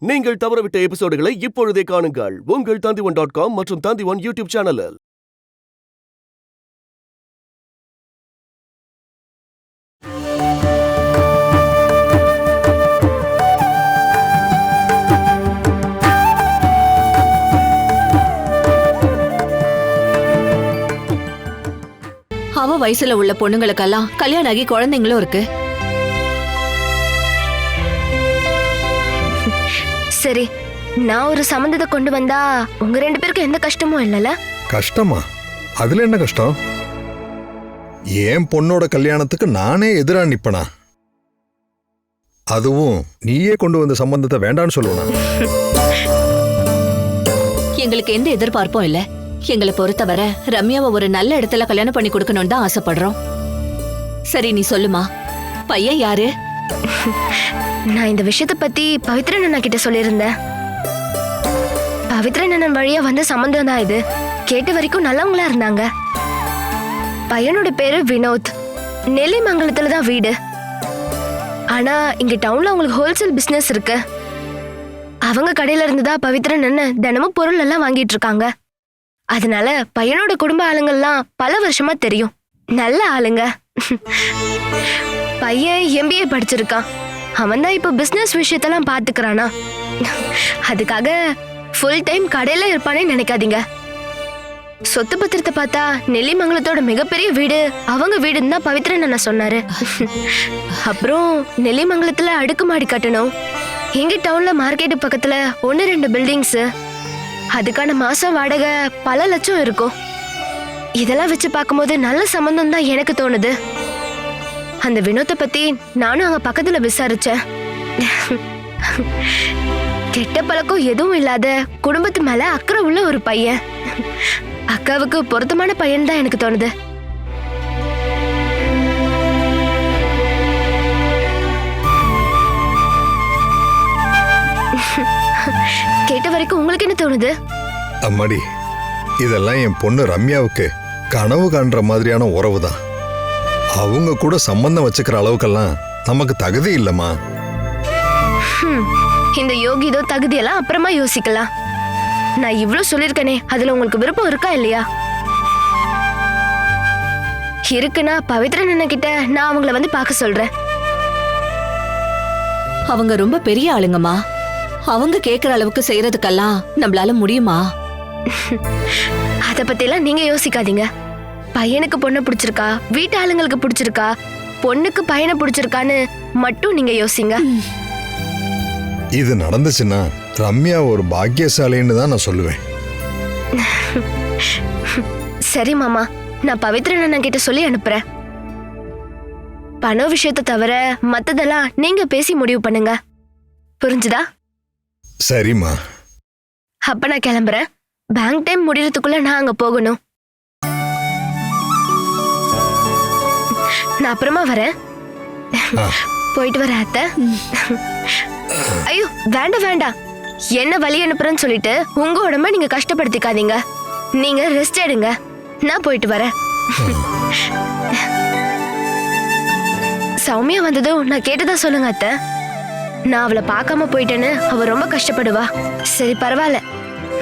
நீங்கள் தவறவிட்ட எபிசோடுகளை இப்பொழுதே காணுங்கள் உங்கள் Tandivan.com மற்றும் Tandivan யூடியூப் சேனலில். அவ வயசுல உள்ள பொண்ணுங்களுக்கெல்லாம் கல்யாணம் ஆகி குழந்தைங்களும் இருக்கு. சரி, நான் ஒரு சம்பந்தத்தை கொண்டு வந்தா உங்க 2 பேருக்கு எந்த கஷ்டமும் இல்லல? கஷ்டமா? அதுல என்ன கஷ்டம்? ஏன் பொண்ணோட கல்யாணத்துக்கு நானே எதிரா நிப்பனா? அதுவும் நீயே கொண்டு வந்த சம்பந்தத்தை வேண்டான்னு சொல்லுவா? எங்களுக்கு எந்த எதிர்பார்ப்பும் இல்ல. எங்களை பொறுத்தவரை ரம்யாவை ஒரு நல்ல இடத்துல கல்யாணம் பண்ணி கொடுக்கணும்னு தான் ஆசைப்படுறோம். சரி, நீ சொல்லுமா, பையன் யாரு? நான் இந்த விஷயத்தை பத்தி பவித்ரன் அண்ணா கிட்ட சொல்லியிருந்தேன். பவித்ரன் அண்ணன் வழியா வந்த சம்பந்தம் தான் இது. கேட்ட வரைக்கும் நல்லவங்களா இருந்தாங்க. பையனோட பேரு வினோத். நெல்லிமங்கலத்துல தான் வீடு. ஆனா இங்க டவுன்ல அவங்களுக்கு ஹோல்சேல் பிசினஸ் இருக்கு. அவங்க கடையில இருந்துதான் பவித்ரன் அண்ணன் தினமும் பொருள் எல்லாம் வாங்கிட்டு இருக்காங்க. அதனால பையனோட குடும்ப ஆளுங்கள்லாம் பல வருஷமா தெரியும். நல்ல ஆளுங்க. பையன் MBA படிச்சிருக்கான். அவன் தான் இப்ப பிசினஸ் விஷயத்தெல்லாம் பாத்துக்கிறானா. அதுக்காக ஃபுல் டைம் கடையில இருப்பானே நினைக்காதீங்க. சொத்து பத்திரத்தை பார்த்தா நெல்லிமங்கலத்தோட மிகப்பெரிய வீடு அவங்க வீடுன்னு தான் பவித்ரன் அண்ணா சொன்னாரு. அப்புறம் நெல்லிமங்கலத்துல அடுக்குமாடி கட்டணும். எங்க டவுன்ல மார்க்கெட்டு பக்கத்துல 1-2 பில்டிங்ஸ். அதுக்கான மாசம் வாடகை பல லட்சம் இருக்கும். இதெல்லாம் வச்சு பார்க்கும்போது நல்ல சம்பந்தம் தான் எனக்கு தோணுது. அந்த வினோத்தை பத்தி நானும் அங்க பக்கத்துல விசாரிச்சேன். கெட்ட பழக்கம் எதுவும் இல்லாத குடும்பத்து மேல அக்கறை உள்ள ஒரு பையன். அக்காவுக்கு பொருத்தமான பையன் தான் எனக்கு தோணுது. கேட்ட வரைக்கும் உங்களுக்கு என்ன தோணுது? அம்மாடி, இதெல்லாம் என் பொண்ணு ரம்யாவுக்கு கனவு காண்ற மாதிரியான உறவு தான். அவங்க கூட சம்பந்தம் வச்சுக்கிற அளவுக்கெல்லாம் நமக்கு தகுதி இல்லம்மா. இந்த யோகிதோ தகுதியெல்லாம் அப்புறமா யோசிக்கலாம். நான் இவ்ளோ சொல்லிருக்கனே, அதுல உங்களுக்கு விருப்பம் இருக்கா இல்லையா? இருக்குன்னா பவித்ரன் அண்ணன் கிட்ட நான் அவங்கள வந்து பார்க்க சொல்றேன். அவங்க ரொம்ப பெரிய ஆளுங்கம்மா. அவங்க கேக்குற அளவுக்கு செய்யறதுக்கெல்லாம் நம்மளால முடியுமா? அத பத்தி எல்லாம் நீங்க யோசிக்காதீங்க. பையனுக்கு பொண்ணு பிடிச்சிருக்கா, வீட்டு ஆளுங்களுக்கு பிடிச்சிருக்கா, பொண்ணுக்கு பையனை பிடிச்சிருக்கான்னு மட்டும் நீங்க யோசிங்க. இது நடந்துச்சுன்னா ரம்யா ஒரு பாக்கியசாலின்னு தான் நான் சொல்லுவேன். சரி மாமா, நான் பவித்ரன் அண்ணன் கிட்ட சொல்லி அனுப்புறேன். பண விஷயத்தை தவிர மத்ததெல்லாம் நீங்க பேசி முடிவு பண்ணுங்க. புரிஞ்சுதா? சரிம்மா. அப்ப நான் கிளம்புறேன். பேங்க் டைம் முடியறதுக்குள்ள நான் அங்க போகணும். நான் அப்புறமா வரேன். போயிட்டு வர அத்தை. ஐயோ வேண்டாம் வேண்டாம், என்ன வழி அனுப்புறேன்னு சொல்லிட்டு உங்க உடம்ப நீங்க கஷ்டப்படுத்திக்காதீங்க. நீங்க ரெஸ்ட் எடுங்க. நான் போயிட்டு வரேன். சௌமியா வந்ததும் நான் கேட்டதா சொல்லுங்க அத்தை. நான் அவளை பார்க்காம போயிட்டேன்னு அவ ரொம்ப கஷ்டப்படுவா. சரி பரவாயில்ல,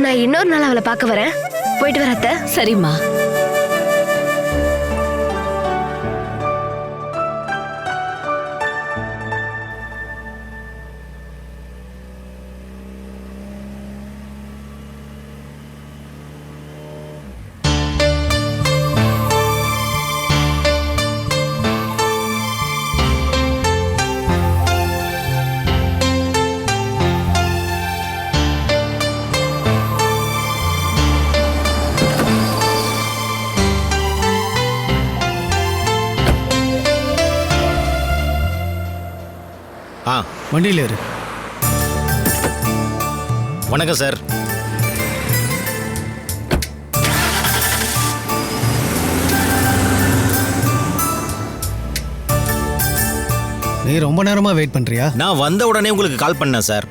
நான் இன்னொரு நாள் அவளை பார்க்க வரேன். போயிட்டு வர அத்தை. சரிம்மா. வண்டியில் இரு. வணக்கம் சார். நீ ரொம்ப நேரமா வெயிட் பண்றியா? நான் வந்த உடனே உங்களுக்கு கால் பண்ணேன் சார்.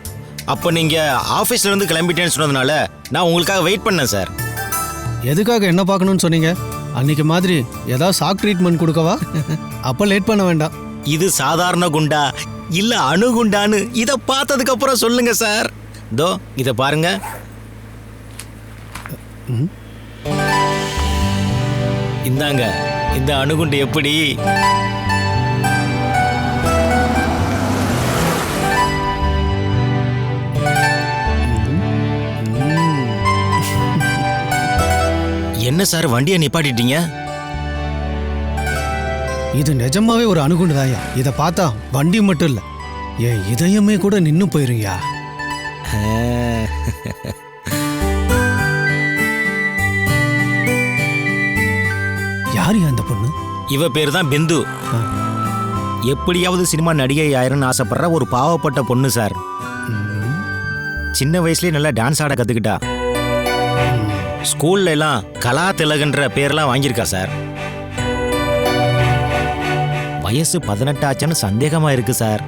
அப்போ நீங்க ஆபீஸ்ல இருந்து கிளம்பிட்டேன்னு சொன்னதுனால நான் உங்களுக்காக வெயிட் பண்ணேன் சார். எதுக்காக என்ன பார்க்கணும்னு சொன்னீங்க? அன்னைக்கு மாதிரி ஏதாவது ஷாக் ட்ரீட்மெண்ட் கொடுக்கவா? அப்ப லேட் பண்ண வேண்டாம். இது சாதாரண குண்டா இல்ல அணுகுண்டான்னு இத பார்த்ததுக்கு அப்புறம் சொல்லுங்க சார். இதோ இதை பாருங்க. இந்தாங்க, இந்த அணுகுண்டு எப்படி? என்ன சார் வண்டியை நிப்பாட்டிட்டீங்க? இது நிஜமாவே ஒரு அணுகுண்டு தாயா. இதை பார்த்தா வண்டி மட்டும் இல்ல, என் இதயமே கூட நின்னு போயிருங்கயா. யாரு அந்த பொண்ணு? இவ பேர் தான் பிந்து. எப்படியாவது சினிமா நடிகை ஆயிரம்னு ஆசைப்படுற ஒரு பாவப்பட்ட பொண்ணு சார். சின்ன வயசுலயே நல்லா டான்ஸ் ஆட கத்துக்கிட்டா. ஸ்கூல்ல எல்லாம் கலா திலகன்ற பேர்லாம் வாங்கியிருக்கா சார். வயசு 18 ஆச்சுன்னு சந்தேகமா இருக்கு சார்.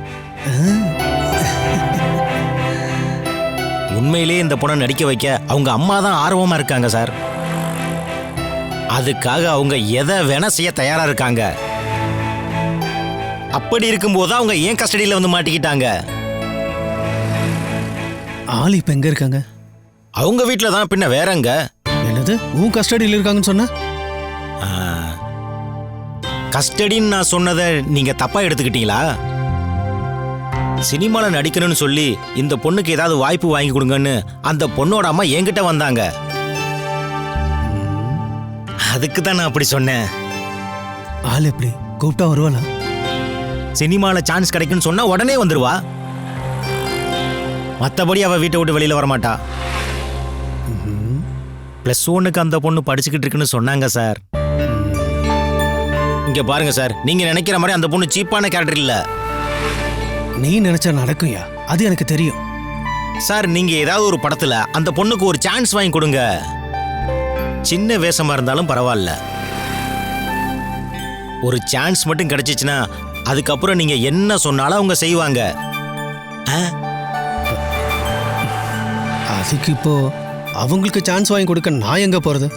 உண்மையிலேயே இந்த பொண்ணை நடிக்க வைக்க அவங்க அம்மா தான் ஆர்வமா இருக்காங்க சார். அதுக்காக அவங்க எதை வேணா செய்ய தயாரா இருக்காங்க. அப்படி இருக்கும்போது அவங்க ஏன் கஸ்டடியில வந்து மாட்டிக்கிட்டாங்க? ஆள் இப்ப எங்க இருக்காங்க? அவங்க வீட்டில தான், பின்ன வேறங்க. என்னது உன் கஸ்டடியில் இருக்காங்கன்னு சொன்ன? கஸ்டடின்னு நான் சொன்னதை நீங்க தப்பா எடுத்துக்கிட்டீங்களா? சினிமால நடிக்கணும்னு சொல்லி இந்த பொண்ணுக்கு ஏதாவது வாய்ப்பு வாங்கி கொடுங்கன்னு அந்த பொண்ணோட அம்மா என்கிட்ட வந்தாங்க. அதுக்கு தான் நான் அப்படி சொன்னேன். ஆள் எப்படி கூப்பிட்டா வருவாளா? சினிமால சான்ஸ் கிடைக்குன்னு சொன்னா உடனே வந்துருவா. மற்றபடி அவ வீட்டை விட்டு வெளியில வரமாட்டா. +1க்கு அந்த பொண்ணு படிச்சுக்கிட்டு இருக்குன்னு சொன்னாங்க சார். இங்க பாருங்க சார், நீங்க நினைக்கிற மாதிரி அந்த பொண்ணு சீப்பான கேரக்டர் இல்ல. நீ நினைச்சா நடக்கும்யா, அது எனக்கு தெரியும். சார், நீங்க ஏதாவது ஒரு படத்துல அந்த பொண்ணுக்கு ஒரு சான்ஸ் வாங்கி கொடுங்க. சின்ன வேஷமா இருந்தாலும் பரவாயில்ல. ஒரு சான்ஸ் மட்டும் கிடைச்சிச்சுன்னா அதுக்கப்புறம் நீங்க என்ன சொன்னாலும் அவங்க செய்வாங்க. அதுக்கு இப்போ அவங்களுக்கு சான்ஸ் வாங்கி கொடுக்க நான் எங்க போறது?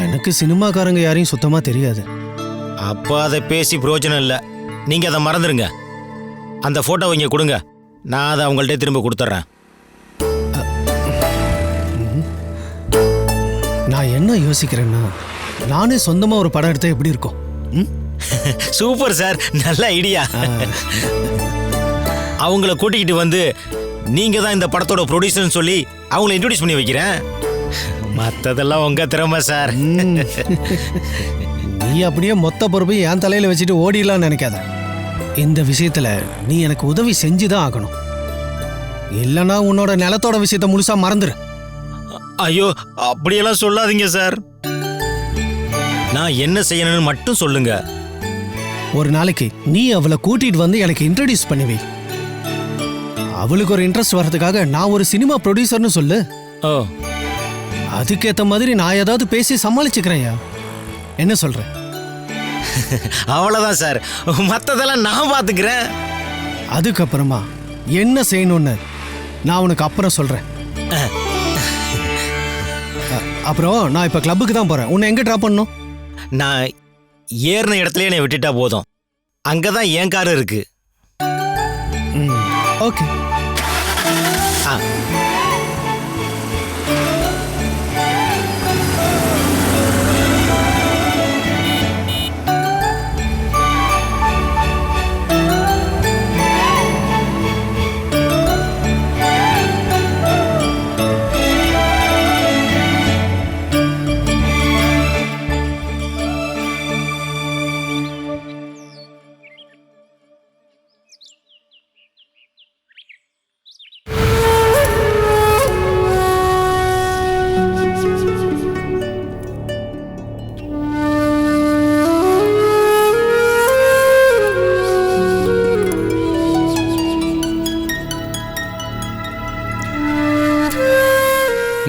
எனக்கு சினிமாக்காரங்க யாரையும் சுத்தமா தெரியாது. அப்ப அதை பேசி பிரயோஜனம் இல்லை. நீங்க அதை மறந்துடுங்க. அந்த போட்டோவை இங்க கொடுங்க, நான் அதை அவங்கள்ட்ட திரும்ப கொடுத்துட்றேன். நான் என்ன யோசிக்கிறேன்னா, நானே சொந்தமா ஒரு படம் எடுத்தா எப்படி இருக்கும்? சூப்பர் சார், நல்ல ஐடியா. அவங்கள கூட்டிக்கிட்டு வந்து நீங்க தான் இந்த படத்தோட ப்ரொடியூசர்னு சொல்லி அவங்கள இன்ட்ரோடியூஸ் பண்ணி வைக்கிறேன். மற்றதெல்லாம் உங்க திறமை சார். நீ அப்படியே மொத்த பொறுப்பையும் என் தலையில வச்சுட்டு ஓடிடலாம்னு நினைக்காத. இந்த விஷயத்துல நீ எனக்கு உதவி செஞ்சுதான் ஆகணும். இல்லைன்னா உன்னோட நிலத்தோட விஷயத்த முழுசா மறந்துரு. ஐயோ, அப்படியெல்லாம் சொல்லாதீங்க சார். நான் என்ன செய்யணும்னு மட்டும் சொல்லுங்க. ஒரு நாளைக்கு நீ அவளை கூட்டிட்டு வந்து எனக்கு இன்ட்ரோடியூஸ் பண்ணி வை. அவளுக்கு ஒரு இன்ட்ரெஸ்ட் வர்றதுக்காக நான் ஒரு சினிமா ப்ரொடியூசர்னு சொல்லு. ஓ, அதுக்கேத்த மாதிரி நான் ஏதாவது பேசி சமாளிச்சுக்கிறேன்யா. என்ன சொல்ற? அவ்வளவுதான் சார், மற்றதெல்லாம் நான் பாத்துக்கிறேன். அதுக்கப்புறமா என்ன செய்யணும்னு நான் உனக்கு அப்புறம் சொல்றேன். அப்புறம் நான் இப்ப கிளப்புக்கு தான் போறேன். உன்னை எங்க டிராப் பண்ணணும்? நான் ஏறின இடத்துல என்னை விட்டுட்டா போதும். அங்கதான் என் காரு இருக்கு. ஓகே.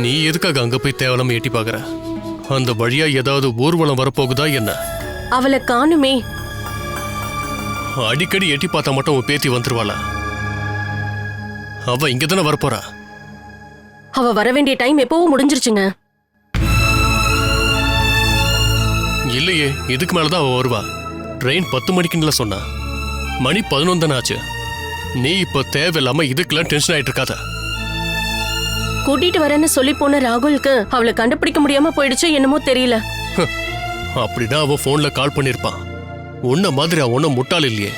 நீ எதுக்காக அங்க போய் தேவலாம எட்டி பாக்குற? அந்த வழியா ஏதாவது ஊர்வலம் வரப்போகுதா என்ன? அவளை காணுமே. அடிக்கடி எட்டி பார்த்தா மட்டும் உன் பேத்தி வந்துருவாள? அவ இங்க தானே வரப்போறா. அவ வர வேண்டிய டைம் எப்பவும் முடிஞ்சிருச்சுங்க. இல்லையே, இதுக்கு மேலதான் அவ வருவா. ட்ரெயின் 10 மணிக்குன்னு சொன்னா. மணி 11 தானே ஆச்சு. நீ இப்ப தேவையில்லாம இதுக்கெல்லாம் டென்ஷன் ஆயிட்டு இருக்காத. கூட்டிட்டு வரேன்னு சொல்லி போன ராகுலுக்கு அவளை கண்டுபிடிக்க முடியாம போயிடுச்சு என்னமோ தெரியல. அப்படின்னா அவ போன்ல கால் பண்ணிருப்பான். உன்ன மாதிரி அவ ஒன்னும் முட்டாள் இல்லையே.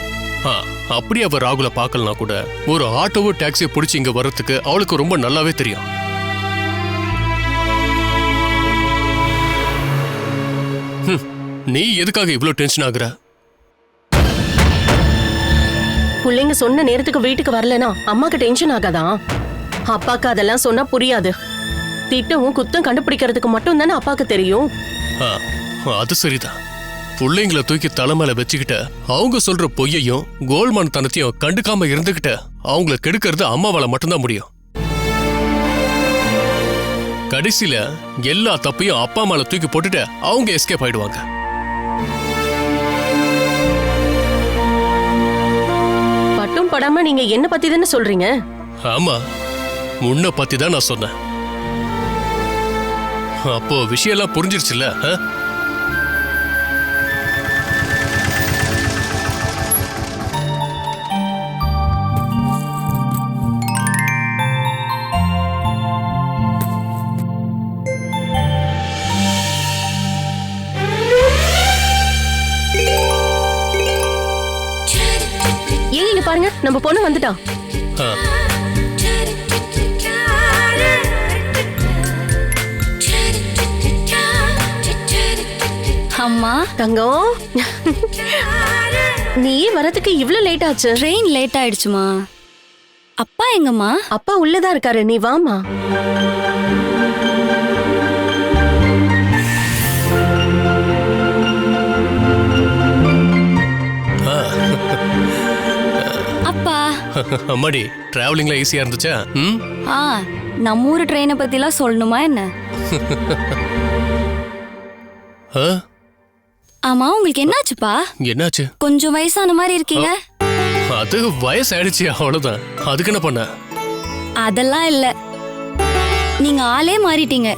அப்படி அவ ராகுல பாக்கலனா கூட ஒரு ஆட்டோவோ டாக்ஸியை பிடிச்சி இங்க வர்றதுக்கு அவளுக்கு ரொம்ப நல்லாவே தெரியும். நீ எதுக்காக இவ்ளோ டென்ஷன் ஆகுற? பிள்ளைங்க சொன்ன நேரத்துக்கு வீட்டுக்கு வரலனா அம்மாக்கு டென்ஷன் ஆகாதான்? அப்பாக்கு அதெல்லாம் சொன்னா புரியாது. திட்டவும் குத்தம் கண்டுபிடிக்கிறதுக்கு மட்டும் தானே அப்பாக்கு தெரியும். அது சரிதான். பிள்ளைங்களை தூக்கி தலைமையில வச்சுக்கிட்ட அவங்க சொல்ற பொய்யையும் கோல்மான் தனத்தையும் கண்டுக்காம இருந்துகிட்ட அவங்கள கெடுக்கிறது அம்மாவால மட்டும்தான் முடியும். கடைசியில எல்லா தப்பையும் அப்பா அம்மால தூக்கி போட்டுட்டு அவங்க எஸ்கேப் ஆயிடுவாங்க. பட்டும் படாம நீங்க என்ன பத்தி தானே சொல்றீங்க? ஆமா, உன்னை பத்தி தான் நான் சொன்னேன். அப்போ விஷயம் எல்லாம் புரிஞ்சிருச்சுல்ல? ஏன் இங்க பாருங்க, நம்ம பொண்ணு வந்துட்டா. அம்மா தங்கம், நீ வரதுக்கு இவ்ளோ லேட் ஆச்சு? ட்ரெயின் லேட் ஆயிடுச்சுமா. அப்பா எங்கம்மா? அப்பா உள்ளதா இருக்காரு, நீ வாமா. அப்பா அம்மாடி, டிராவலிங்ல ஈஸியா இருந்துச்சா? நம்ம ஊர் ட்ரெயினை பத்திலாம் சொல்லணுமா என்ன? ஆமா, உங்களுக்கு என்னாச்சுப்பா? என்னாச்சு? கொஞ்சம் வயசான மாதிரி இருக்கீங்க. அது வயசாயிடுச்சு, அவ்வளவுதான். அதுக்கு என்ன பண்ண? அதெல்லாம் இல்ல, நீங்க ஆளே மாறிட்டீங்க.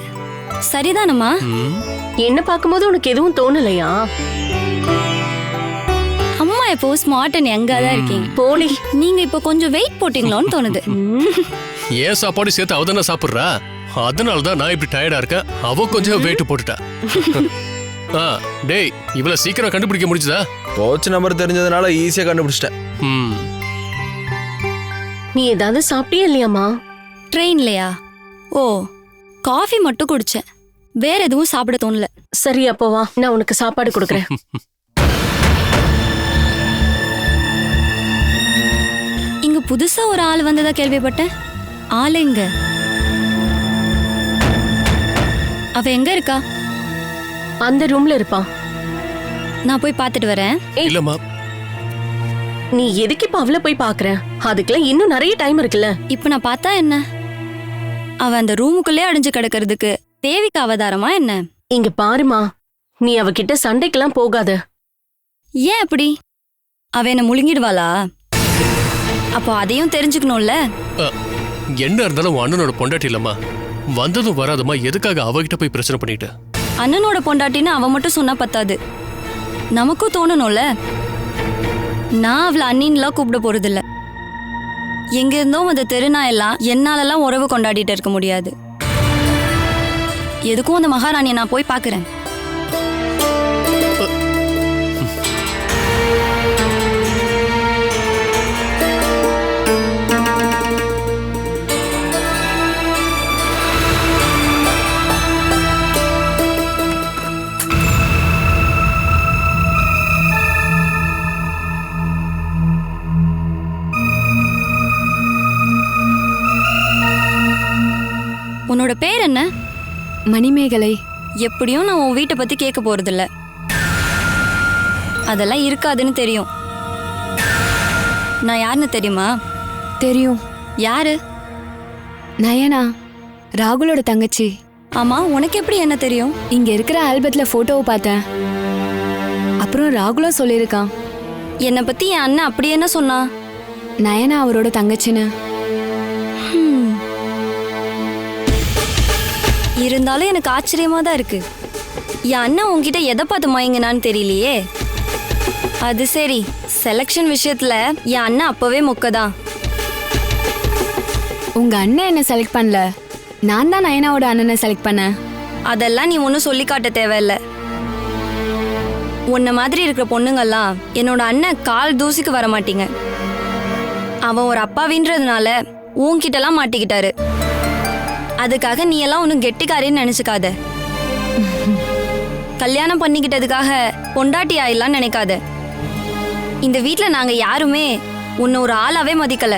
சரிதானம்மா? என்ன பாக்கும்போது உனக்கு எதுவும் தோணலையா? அம்மா இப்போ ஸ்மார்ட் அண்ட் யங்கா தான் இருக்கீங்க. போலி, நீங்க இப்போ கொஞ்சம் வெயிட் போட்டீங்களோன்னு தோணுது. ஏன் சாப்பாடு சேர்த்து அவ தானே சாப்பிடுறா, அதனாலதான் நான் இப்படி டயர்டா இருக்கேன். அவ கொஞ்சம் வெயிட் போட்டுட்டா. டேய், இவ்வளவு சீக்கிரம் கண்டுபிடிக்க முடிஞ்சதா? கோச் நம்பர் தெரிஞ்சதுனால ஈஸியா கண்டுபிடிச்சிட்டேன். நீ ஏதாவது சாப்பிட்டியா இல்லையாமா? ட்ரெயின்லயா? ஓ, காஃபி மட்டும் குடிச்சேன், வேற எதுவும் சாப்பிட தோணல. சரி, அப்போ வா, நான் உனக்கு சாப்பாடு கொடுக்குறேன். இங்க புதுசா ஒரு ஆள் வந்ததா கேள்விப்பட்டேன். ஆள் எங்க? அவ எங்க இருக்கா? அந்த ரூம்ல இருப்பா. நான் போய் பார்த்துட்டு வரேன். இல்லம்மா, நீ எதுக்கு இப்ப அவளை போய் பாக்குற? அதுக்கெல்லாம் இன்னும் நிறைய டைம் இருக்குல்ல. இப்ப நான் பார்த்தா என்ன? அவ அந்த ரூமுக்குள்ளே அடைஞ்சு கிடக்கிறதுக்கு தேவிக்கு அவதாரமா என்ன? இங்க பாருமா, நீ அவகிட்ட சண்டைக்கெல்லாம் போகாத. ஏன் அப்படி? அவ என்ன முழுங்கிடுவாளா? அப்போ அதையும் தெரிஞ்சுக்கணும்ல. என்ன இருந்தாலும் அண்ணனோட பொண்டாட்டி இல்லம்மா. வந்ததும் வராதமா எதுக்காக அவகிட்ட போய் பிரச்சனை பண்ணிட்டு? அண்ணனோட பொண்டாட்டின்னு அவ மட்டும் சொன்னா பத்தாது, நமக்கும் தோணணும்ல. நான் அவளை அண்ணின்லாம் கூப்பிட போறதில்ல. எங்க இருந்தோ அந்த தெருநாயெல்லாம் என்னாலெல்லாம் உறவு கொண்டாடிட்டு இருக்க முடியாது. எதுக்கும் அந்த மகாராணியை நான் போய் பார்க்கறேன். உன்னோட பேர் என்ன? மணிமேகலை. எப்படியும் நான் உன் வீட்டை பத்தி கேட்க போறதில்ல, அதெல்லாம் இருக்காதுன்னு தெரியும். நான் யாருன்னு தெரியுமா? தெரியும். யாரு? நயனா, ராகுலோட தங்கச்சி. ஆமா, உனக்கு எப்படி என்ன தெரியும்? இங்க இருக்கிற ஆல்பத்துல போட்டோவை பார்த்தேன். அப்புறம் ராகுலும் சொல்லியிருக்கான். என்னை பத்தி என் அண்ணன் அப்படி என்ன சொன்னா? நயனா அவரோட தங்கச்சின்னு. இருந்தாலும் எனக்கு ஆச்சரியமா தான் இருக்கு. என் அண்ணன் உன்கிட்ட எதை பார்த்து மயங்கினான்னு தெரியலையே. அது சரி, செலக்ஷன் விஷயத்துல என் அண்ணன் அப்பவே மொக்கதான். உங்க அண்ணன் என்ன செலக்ட் பண்ணல, நான் தான் நயனாவோட அண்ணனை செலக்ட் பண்ணேன். அதெல்லாம் நீ ஒன்றும் சொல்லி காட்ட தேவையில்ல. உன்ன மாதிரி இருக்கிற பொண்ணுங்கெல்லாம் என்னோட அண்ணன் கால் தூசிக்கு வர மாட்டீங்க. அவன் ஒரு அப்பாவின்றதுனால உன்கிட்டலாம் மாட்டிக்கிட்டாரு. அதுக்காக நீ எல்லாம் ஒன்றும் கெட்டிக்காரின்னு நினைச்சுக்காத. கல்யாணம் பண்ணிக்கிட்டதுக்காக பொண்டாட்டி ஆயிடலான்னு நினைக்காத. இந்த வீட்ல நாங்க யாருமே உன்னை ஒரு ஆளாவே மதிக்கல.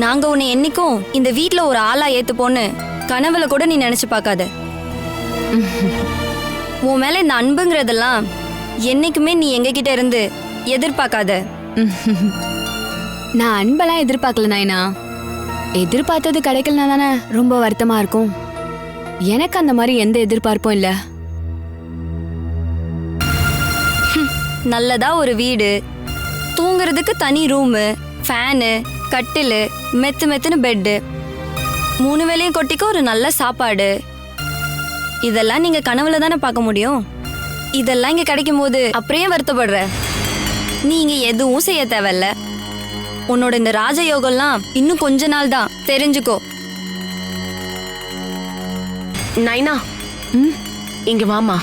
நாங்க உன்னை என்னைக்கும் இந்த வீட்ல ஒரு ஆளா ஏத்துப்போன்னு கனவுல கூட நீ நினைச்சு பார்க்காத. உன் மேல இந்த அன்புங்கிறதெல்லாம் என்னைக்குமே நீ எங்ககிட்ட இருந்து எதிர்பார்க்காத. நான் அன்பெல்லாம் எதிர்பார்க்கல நயனா. எதிர்பார்த்தது கிடைக்கலனா தானே ரொம்ப வருத்தமா இருக்கும். எனக்கு அந்த மாதிரி எந்த எதிர்பார்ப்பும் இல்ல. நல்லதா ஒரு வீடு, தூங்குறதுக்கு தனி ரூமு, ஃபேனு, கட்டிலு, மெத்துன்னு பெட்டு, 3 வேளையும் கொட்டிக்க ஒரு நல்ல சாப்பாடு, இதெல்லாம் நீங்க கனவுல தானே பார்க்க முடியும். இதெல்லாம் இங்க கிடைக்கும் போது அப்படியே வருத்தப்படுற. நீ இங்க எதுவும் செய்ய தேவையில்ல. உன்னோட இந்த ராஜயோகம்லாம் இன்னும் கொஞ்ச நாள் தான், தெரிஞ்சுக்கோ. நைனா, இங்க வாமா.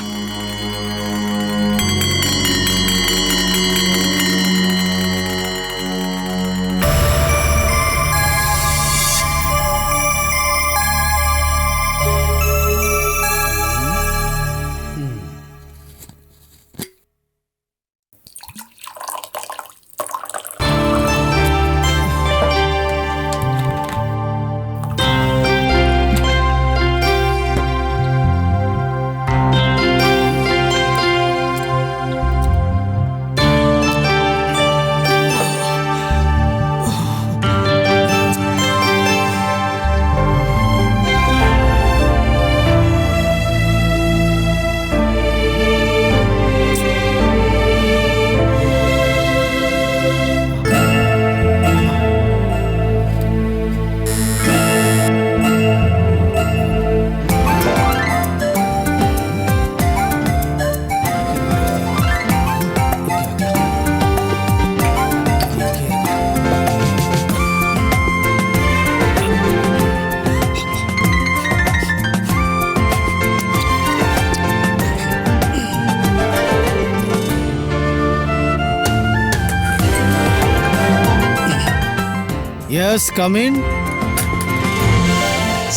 Yes come in.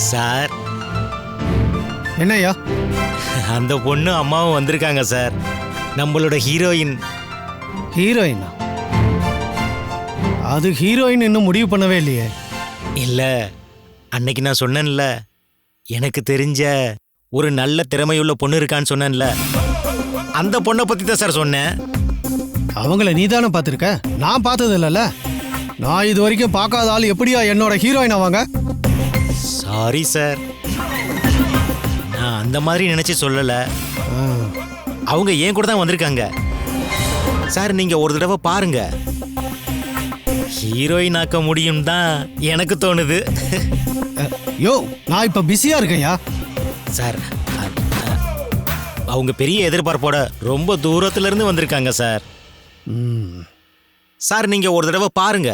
சார், என்னய்யா? அந்த பொண்ணு அம்மாவும் வந்திருக்காங்க சார். நம்மளோட ஹீரோயின். ஹீரோயினா? அது ஹீரோயின் இன்னும் முடிவு பண்ணவே இல்லையே. இல்ல, அன்னைக்கு நான் சொன்னேன்ல, எனக்கு தெரிஞ்ச ஒரு நல்ல திறமையுள்ள பொண்ணு இருக்கான்னு சொன்னேன்ல, அந்த பொண்ணை பத்தி தான் சார் சொன்னேன். அவங்கள நீ தானே பார்த்துருக்க, நான் பார்த்தது இல்லைல்ல. நான் இது வரைக்கும் பார்க்காத ஆள் எப்படியா என்னோட ஹீரோயின் ஆவாங்க? சாரி சார், நான் அந்த மாதிரி நினைச்சு சொல்லல. அவங்க ஏன் கூட தான் வந்திருக்காங்க சார். நீங்க ஒரு தடவை பாருங்க, ஹீரோயின் ஆக்க முடியும் தான் எனக்கு தோணுது. யோ, நான் இப்ப பிஸியா இருக்கேன்யா. சார், அவங்க பெரிய எதிர்பார்ப்போட ரொம்ப தூரத்துல இருந்து வந்திருக்காங்க சார். சார், நீங்க ஒரு தடவை பாருங்க.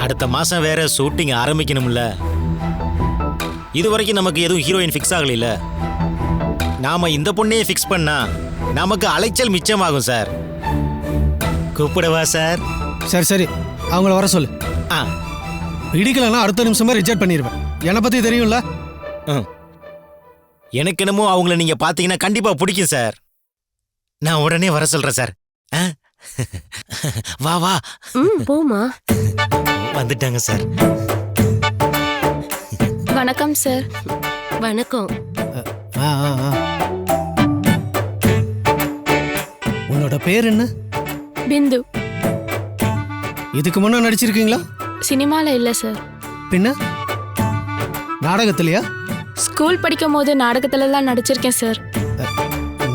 அடுத்த மாசம் வேற ஷூட்டிங் ஆரம்பிக்கணும்ல. இது வரைக்கும் நமக்கு எதுவும் ஹீரோயின் ஃபிக்ஸ் ஆகல. நாம இந்த பொண்ணையே ஃபிக்ஸ் பண்ணா நமக்கு அலைச்சல் மிச்சமாகும் சார். கூப்பிடவா சார்? சரி சரி, அவங்கள வர சொல்லு. பிடிக்கலன்னா அடுத்த நிமிஷமே ரிஜெக்ட் பண்ணிடுவேன். என்னை பத்தி தெரியும்ல. எனக்கு என்னமோ அவங்கள நீங்க பாத்தீங்கன்னா கண்டிப்பா பிடிக்கும் சார். நான் உடனே வர சொல்றேன் சார். வா வா. போமா. வந்துட்டாங்க சார். வணக்கம் சார். வணக்கம். உன்னோட பேர் என்ன? பிந்து. இதுக்கு முன்ன நடிச்சிருக்கீங்களா? சினிமால இல்ல சார். பின்ன நாடகத்திலயா? ஸ்கூல் படிக்கும் போது நாடகத்துல எல்லாம் நடிச்சிருக்கேன் சார்.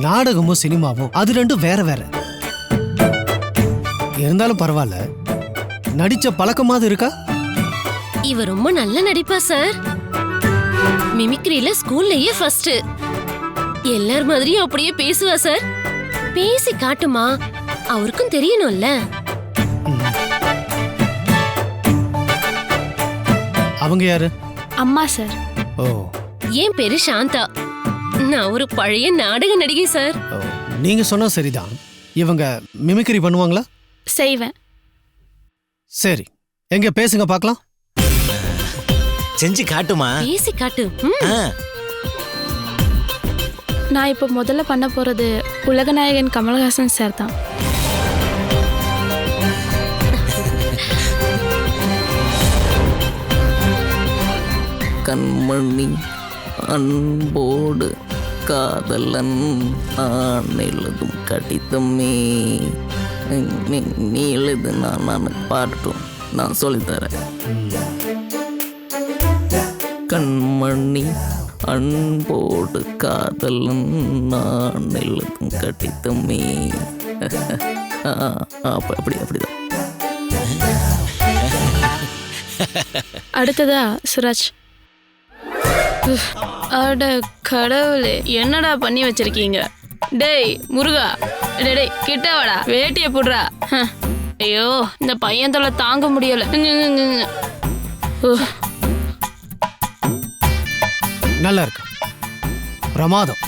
நாடகமும் சினிமாவும் அது ரெண்டும் வேற வேற. இருந்தாலும் பரவாயில்ல, நடிச்ச பழக்கமாவது இருக்கா? இவ ரொம்ப நல்ல நடிப்பா சார். மிமிக்ரியில ஸ்கூல்லயே ஃபர்ஸ்ட். எல்லார் மாதிரியும் அப்படியே பேசுவா சார். பேசி காட்டுமா, அவருக்கும் தெரியணும்ல. அவங்க யாரு? அம்மா சார். ஓ, என் பேரு சாந்தா. நான் ஒரு பழைய நாடக நடிகை சார். ஓ, நீங்க சொன்னா சரிதான். இவங்க மிமிக்ரி பண்ணுவாங்களா? செய்வேன். சரி, எங்க பேசுங்க பார்க்கலாம். செஞ்சு காட்டுமா? பேசி காட்டு. ஆ, நான் இப்போ முதல்ல பண்ண போறது உலகநாயகன் கமல்ஹாசன் சார் தான். கண்மணி அன்போடு காதலன் நான் எழுதும் கடிதமே நீ எழுது, நான் பாடட்டும், நான் சொல்லித்தரேன். கண்மணி அன்போடு காதலன் நான் எழுதும் கடிதமே. அப்படிதான். அடுத்ததா சுராஜ். அட கடவுளே, என்னடா பண்ணி வச்சிருக்கீங்க? டேய் முருகா, டேய் கிட்ட வாடா, வேட்டியை போடுறா. ஐயோ, இந்த பையன் தொல்லை தாங்க முடியல. நல்லா இருக்கு, பிரமாதம்.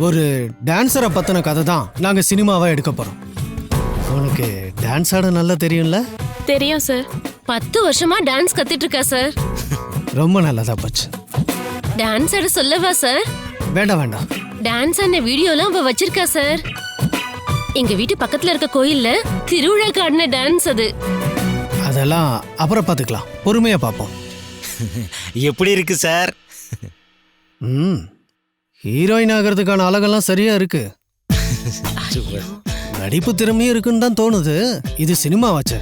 ஒரு டான்ஸரை பத்தின கதை தான் நாங்க சினிமாவா எடுக்க போறோம். உனக்கு டான்ஸ் ஆட நல்லா தெரியும்ல? தெரியும் சார். 10 வருஷமா டான்ஸ் கத்துட்டு இருக்கா சார். ரொம்ப நல்லதா போச்சு. டான்ஸ் ஆட சொல்லவா சார்? வேண்டாம். டான்ஸ் ஆன வீடியோலாம் அவ வச்சிருக்கா சார். எங்க வீட்டு பக்கத்துல இருக்க கோயில்ல திருவிழாக்கு ஆடின டான்ஸ் அது. அதெல்லாம் அப்புறம் பார்த்துக்கலாம், பொறுமையா பார்ப்போம். எப்படி இருக்கு சார்? ஹீரோயின் ஆகிறதுக்கான அழகெல்லாம் சரியா இருக்கு. நடிப்பு திறமையும் இருக்குன்னு தான் தோணுது. இது சினிமா வச்சு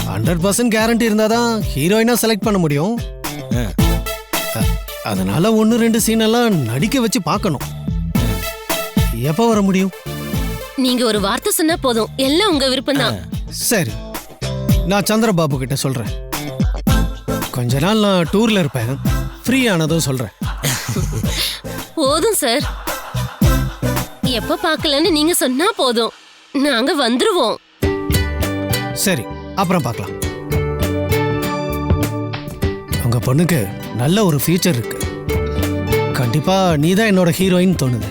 100% கேரண்டி இருந்தாதான் ஹீரோயினா செலக்ட் பண்ண முடியும். அதனால 1-2 சீன் எல்லாம் நடிக்க வச்சு பார்க்கணும். எப்ப வர முடியும்? நீங்க ஒரு வார்த்தை சொன்னா போதும், எல்லாம் உங்க விருப்பம் தான். சரி, நான் சந்திரபாபு கிட்ட சொல்றேன். கொஞ்ச நாள் நான் டூர்ல இருப்பேன், ஃப்ரீ ஆனதும் சொல்றேன். போதும் சார், எப்ப பார்க்கலன்னு நீங்க சொன்னா போதும், நாங்க வந்துருவோம். சரி, அப்புறம் பார்க்கலாம். உங்க பொண்ணுக்கு நல்ல ஒரு ஃபியூச்சர் இருக்கு. கண்டிப்பா நீதான் என்னோட ஹீரோயின் தோணுது.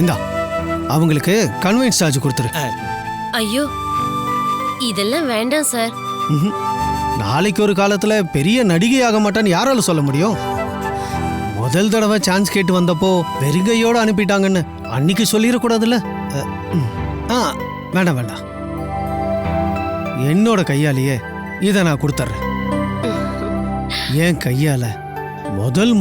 இந்தா, அவங்களுக்கு கன்வென்ஸ் சார்ஜ் கொடுத்துரு. ஐயோ, இதெல்லாம் வேண்டாம் சார். நாளைக்கு ஒரு காலத்துல பெரிய நடிகை ஆக மாட்டான்னு யாரால சொல்ல முடியும்? முதல் தடவை சான்ஸ் கேட்டு வந்தப்போ வெறுங்கையோட அனுப்பிட்டாங்கன்னு அன்னைக்கு சொல்லிடக்கூடாதுல்ல. வேண்டாம், என்னோட கையாலேயே இதை நான் கொடுத்துட்றேன். என் கையால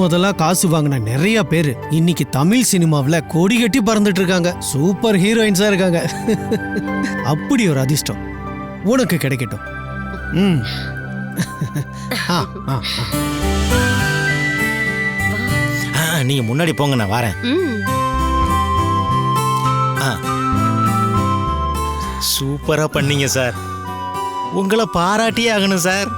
முதலா காசு வாங்கின நிறைய பேர் இன்னைக்கு தமிழ் சினிமாவில் கொடி கட்டி பறந்துட்டு இருக்காங்க. சூப்பர் ஹீரோயின்ஸா இருக்காங்க. அப்படி ஒரு அதிர்ஷ்டம் உனக்கு கிடைக்கட்டும். நீங்க முன்னாடி போங்க, நான் வரேன். சூப்பரா பண்ணீங்க சார். உங்களை பாராட்டியே ஆகணும் சார்.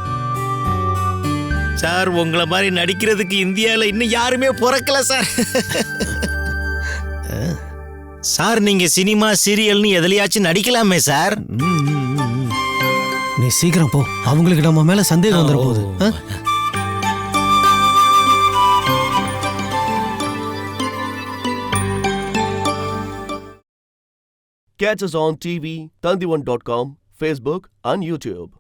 சார், உங்களை மாதிரி நடிக்கிறதுக்கு இந்தியாவில் இன்னும் யாருமே பிறக்கல சார். சார், நீங்க சினிமா சீரியல்னு எதுலயாச்சும் நடிக்கலாமே சார். நீ சீக்கிரம் போ, அவங்களுக்கு நம்ம மேல சந்தேகம் வந்துட போகுது. Catch us on TV, Tandivan.com, Facebook and YouTube.